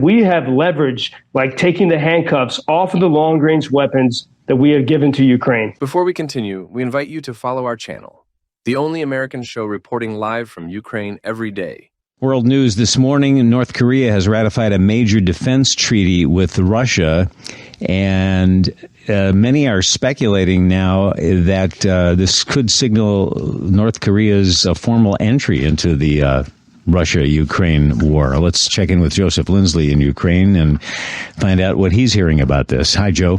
We have leverage, like taking the handcuffs off of the long-range weapons that we have given to Ukraine. Before we continue, we invite you to follow our channel, the only American show reporting live from Ukraine every day. World news this morning, North Korea has ratified a major defense treaty with Russia, and many are speculating now that this could signal North Korea's formal entry into the Russia-Ukraine war. Let's check in with Joseph Lindsley in Ukraine and find out what he's hearing about this. Hi, Joe.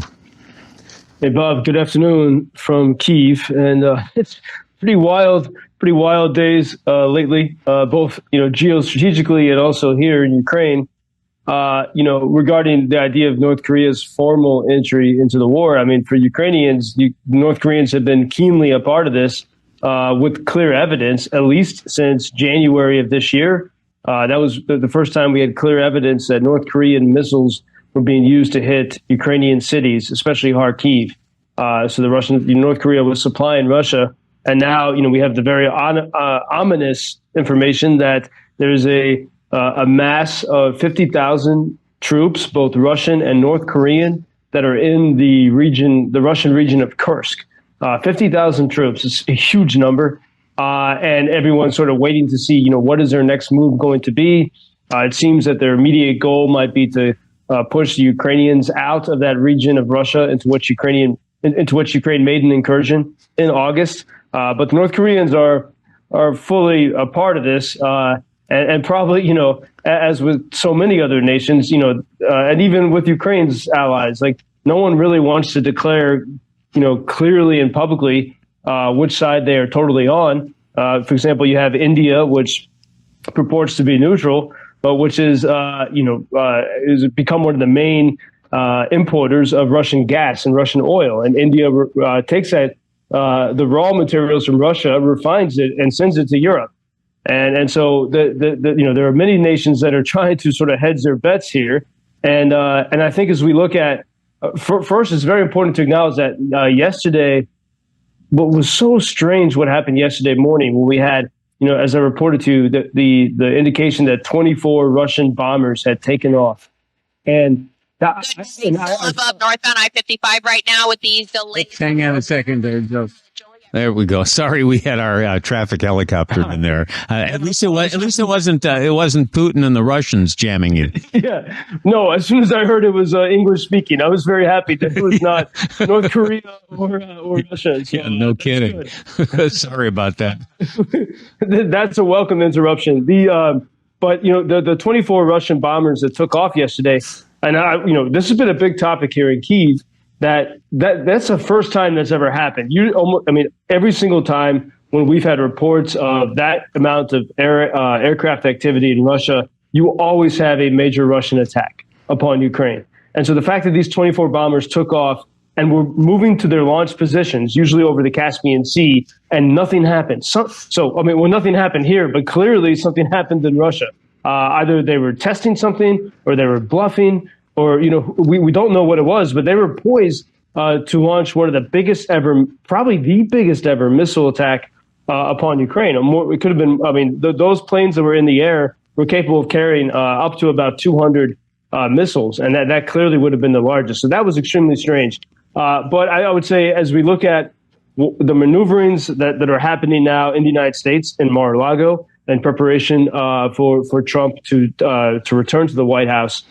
Hey, Bob. Good afternoon from Kyiv, and it's pretty wild days lately, both geostrategically and also here in Ukraine. Regarding the idea of North Korea's formal entry into the war. I mean, for Ukrainians, North Koreans have been keenly a part of this with clear evidence, at least since January of this year. That was the first time we had clear evidence that North Korean missiles were being used to hit Ukrainian cities, especially Kyiv. So North Korea was supplying Russia. And now, we have the very ominous information that there's a mass of 50,000 troops, both Russian and North Korean, that are in the Russian region of Kursk. 50,000 troops is a huge number. And everyone's sort of waiting to see, what is their next move going to be? It seems that their immediate goal might be to push the Ukrainians out of that region of Russia into which Ukraine made an incursion in August. But the North Koreans are fully a part of this, and probably, as with so many other nations, and even with Ukraine's allies, like no one really wants to declare, clearly and publicly which side they are totally on. For example, you have India, which purports to be neutral, but which is become one of the main importers of Russian gas and Russian oil, and India takes that. The raw materials from Russia, refines it, and sends it to Europe, and so there are many nations that are trying to sort of hedge their bets here, and I think as we look at first, it's very important to acknowledge that yesterday, what was so strange, what happened yesterday morning when we had, as I reported to you, the indication that 24 Russian bombers had taken off, and. Above northbound I-55 right now with these delays. Hang on a second there, Joe. There we go. Sorry, we had our traffic helicopter in there. At least it wasn't Putin and the Russians jamming it. Yeah. No, as soon as I heard it was English speaking, I was very happy that it was not North Korea or Russia. So, yeah, no kidding. Sorry about that. That's a welcome interruption. But the 24 Russian bombers that took off yesterday. And this has been a big topic here in Kyiv. That's the first time that's ever happened. Every single time when we've had reports of that amount of aircraft activity in Russia, you always have a major Russian attack upon Ukraine. And so the fact that these 24 bombers took off and were moving to their launch positions, usually over the Caspian Sea, and nothing happened. Nothing happened here, but clearly something happened in Russia. Either they were testing something or they were bluffing, or, we don't know what it was, but they were poised to launch one of the biggest ever, probably the biggest ever missile attack upon Ukraine. It could have been, those planes that were in the air were capable of carrying up to about 200 missiles, and that clearly would have been the largest. So that was extremely strange. But I would say, as we look at the maneuverings that are happening now in the United States in Mar-a-Lago, in preparation for Trump to return to the White House.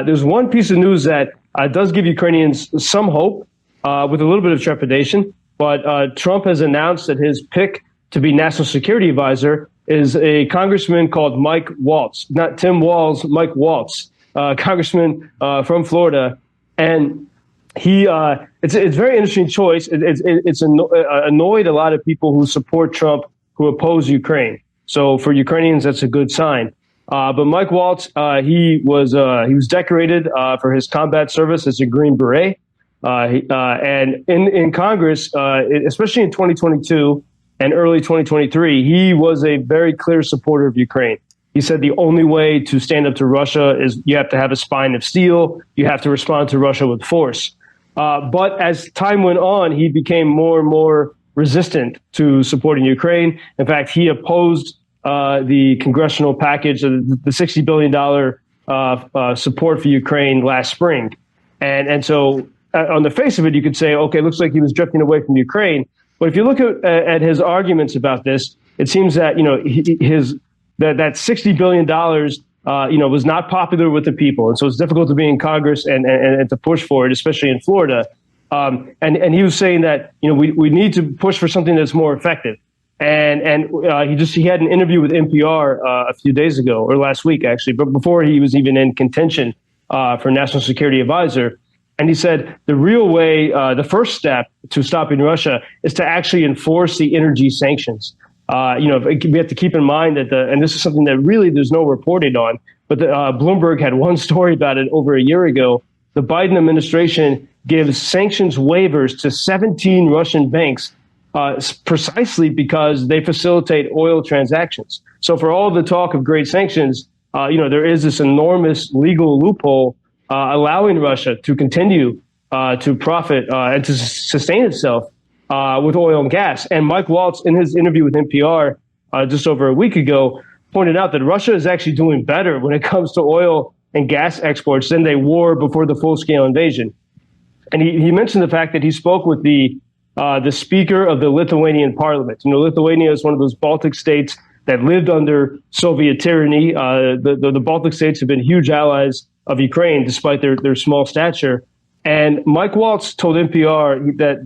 There's one piece of news that does give Ukrainians some hope, with a little bit of trepidation. But Trump has announced that his pick to be national security advisor is a congressman called Mike Waltz, not Tim Walz, Mike Waltz, congressman from Florida, and he it's a very interesting choice. It's annoyed a lot of people who support Trump, who oppose Ukraine. So for Ukrainians, that's a good sign. But Mike Waltz, he was decorated for his combat service as a Green Beret. And in Congress, especially in 2022 and early 2023, he was a very clear supporter of Ukraine. He said the only way to stand up to Russia is you have to have a spine of steel. You have to respond to Russia with force. But as time went on, he became more and more resistant to supporting Ukraine. In fact, he opposed the congressional package, the $60 billion support for Ukraine last spring. And so on the face of it, you could say, okay, it looks like he was drifting away from Ukraine. But if you look at his arguments about this, it seems that, that $60 billion, was not popular with the people. And so it's difficult to be in Congress and to push for it, especially in Florida. And he was saying that, we need to push for something that's more effective. And he had an interview with NPR a few days ago, or last week, actually, but before he was even in contention for National Security Advisor. And he said the real way, the first step to stopping Russia is to actually enforce the energy sanctions. We have to keep in mind that and this is something that really there's no reporting on, but Bloomberg had one story about it over a year ago. The Biden administration gives sanctions waivers to 17 Russian banks precisely because they facilitate oil transactions. So for all the talk of great sanctions, there is this enormous legal loophole allowing Russia to continue to profit and to sustain itself with oil and gas. And Mike Waltz, in his interview with NPR just over a week ago, pointed out that Russia is actually doing better when it comes to oil and gas exports than they were before the full-scale invasion. And he mentioned the fact that he spoke with the speaker of the Lithuanian parliament. Lithuania is one of those Baltic states that lived under Soviet tyranny. The Baltic states have been huge allies of Ukraine, despite their small stature. And Mike Waltz told NPR that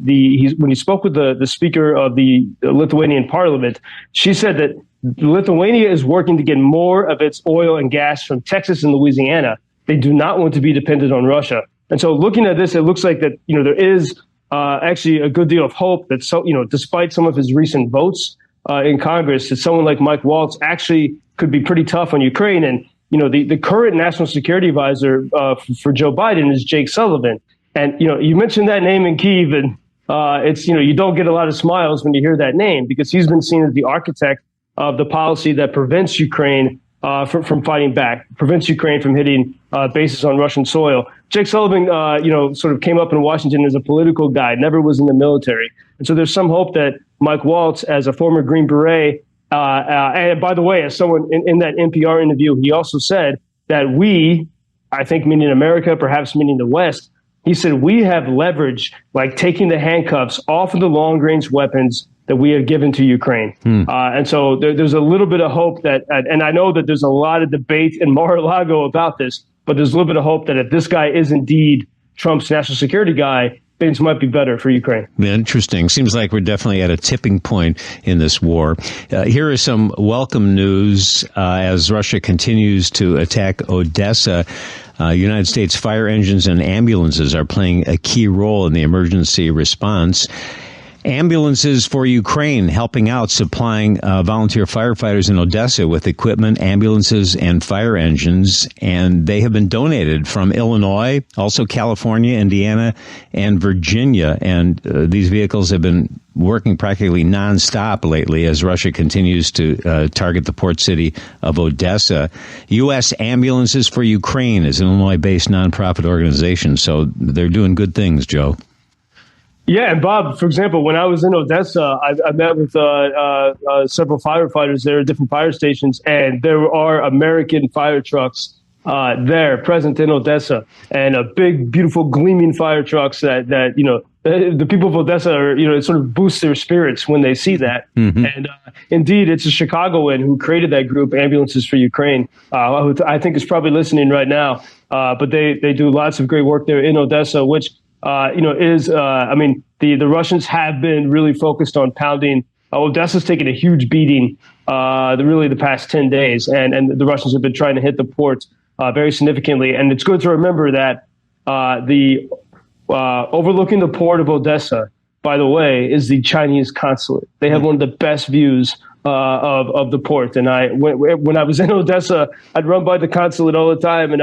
when he spoke with the speaker of the Lithuanian parliament, she said that Lithuania is working to get more of its oil and gas from Texas and Louisiana. They do not want to be dependent on Russia. And so looking at this, it looks like that, there is actually a good deal of hope that, despite some of his recent votes in Congress, that someone like Mike Waltz actually could be pretty tough on Ukraine. And, the current national security advisor for Joe Biden is Jake Sullivan. And, you mentioned that name in Kyiv, and it's, you don't get a lot of smiles when you hear that name, because he's been seen as the architect of the policy that prevents Ukraine from fighting back, prevents Ukraine from hitting bases on Russian soil. Jake Sullivan, sort of came up in Washington as a political guy, never was in the military. And so there's some hope that Mike Waltz, as a former Green Beret, and by the way, as someone in that NPR interview, he also said that we, I think meaning America, perhaps meaning the West, he said we have leverage, like taking the handcuffs off of the long-range weapons that we have given to Ukraine. And so there's a little bit of hope that, and I know that there's a lot of debate in Mar-a-Lago about this, but there's a little bit of hope that if this guy is indeed Trump's national security guy, things might be better for Ukraine. Interesting. Seems like we're definitely at a tipping point in this war. Here is some welcome news as Russia continues to attack Odessa. United States fire engines and ambulances are playing a key role in the emergency response. Ambulances for Ukraine helping out, supplying volunteer firefighters in Odessa with equipment, ambulances, and fire engines. And they have been donated from Illinois, also California, Indiana, and Virginia. And these vehicles have been working practically nonstop lately as Russia continues to target the port city of Odessa. U.S. Ambulances for Ukraine is an Illinois-based nonprofit organization. So they're doing good things, Joe. Yeah, and Bob, for example, when I was in Odessa, I met with several firefighters there at different fire stations, and there are American fire trucks there present in Odessa, and a big, beautiful, gleaming fire trucks that the people of Odessa are, it sort of boosts their spirits when they see that. Mm-hmm. And indeed, it's a Chicagoan who created that group, Ambulances for Ukraine, who I think is probably listening right now. But they do lots of great work there in Odessa, which the Russians have been really focused on pounding. Odessa's taken a huge beating, the past 10 days, and the Russians have been trying to hit the port very significantly. And it's good to remember that overlooking the port of Odessa, by the way, is the Chinese consulate. They have one of the best views of the port. And when I was in Odessa, I'd run by the consulate all the time, and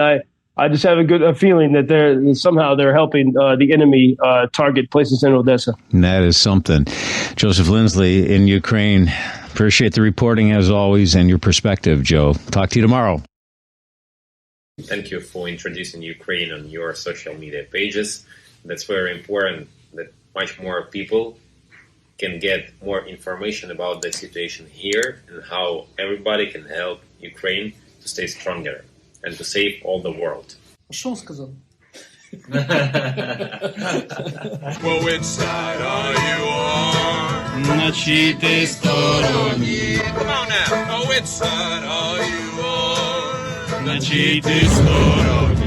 I just have a feeling that they're helping the enemy target places in Odessa. And that is something. Joseph Lindsley in Ukraine. Appreciate the reporting as always and your perspective, Joe. Talk to you tomorrow. Thank you for introducing Ukraine on your social media pages. That's very important that much more people can get more information about the situation here and how everybody can help Ukraine to stay stronger. and to save all the world. Що він сказав? Well, which side are you on? На чиїй ти стороні? Come on now. Oh, which side are you on? На чиїй ти стороні?